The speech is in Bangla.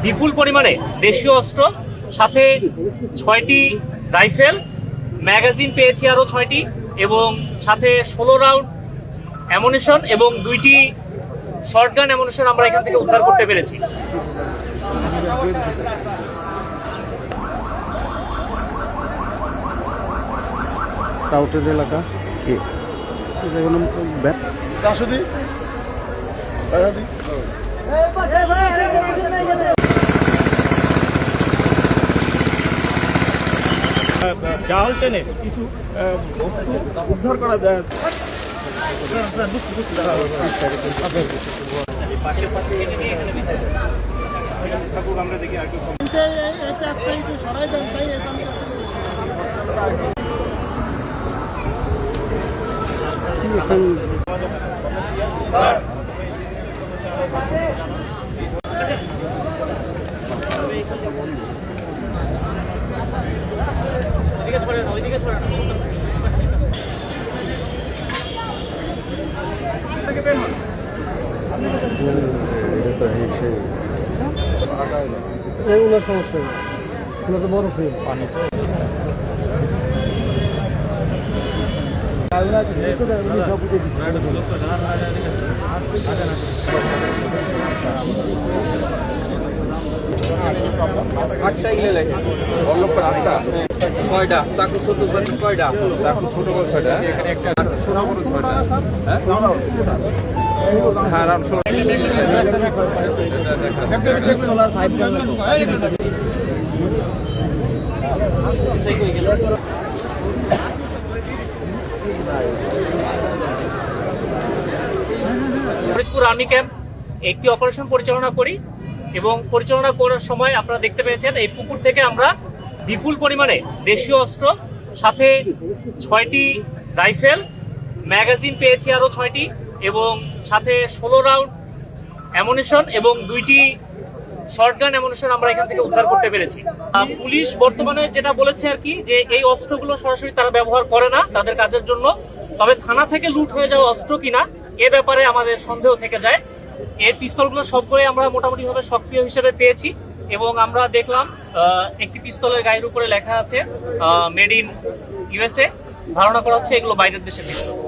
বিপুল পরিমাণে দেশীয় অস্ত্র, সাথে 6টি রাইফেল, ম্যাগাজিন পেয়েছি আরো 6টি, এবং সাথে 16 রাউন্ড অ্যামুনিশন এবং 2টি শর্টগান অ্যামুনিশন আমরা এখান থেকে উদ্ধার করতে পেরেছি। টাউটের এলাকা কি জাহাজ টেনে কিছু বস্তু উদ্ধার করা যায়। আমরা দেখি আর এগুলো সমস্যা, এগুলো তো বড় ফিল পানি তো আটটা ইলে লেখে অল্লপর 8টা 6টা চাকু ছোট 6টা চাকু ছোট 6টা এখানে একটা ছোট বড় 6টা হ্যাঁ রাউন্ড 16 পিস্তলার 5 গান ফরিদপুর আর্মি ক্যাম্প একটি অপারেশন পরিচালনা করি, এবং পরিচালনা করার সময় আপনারা দেখতে পেয়েছেন এই পুকুর থেকে আমরা বিপুল পরিমাণে দেশীয় অস্ত্র, সাথে 6টি রাইফেল, ম্যাগাজিন পেয়েছি আরো 6টি, এবং সাথে 16 রাউন্ড অ্যামুনিশন এবং 2টি শর্টগান অ্যামুনিশন আমরা এখান থেকে উদ্ধার করতে পেরেছি। পুলিশ বর্তমানে যেটা বলেছে আর কি, যে এই অস্ত্রগুলো সরাসরি তারা ব্যবহার করে না তাদের কাজের জন্য, তবে থানা থেকে লুট হয়ে যাওয়া অস্ত্র কিনা এ ব্যাপারে আমাদের সন্দেহ থেকে যায়। এই পিস্তলগুলো সবগুলোই আমরা মোটামুটি ভাবে সক্রিয় হিসেবে পেয়েছি, এবং আমরা দেখলাম একটি পিস্তলের গায়ের উপরে লেখা আছে মেড ইন ইউএসএ। ধারণা করা হচ্ছে এগুলো বাইরের দেশের পিস্তল।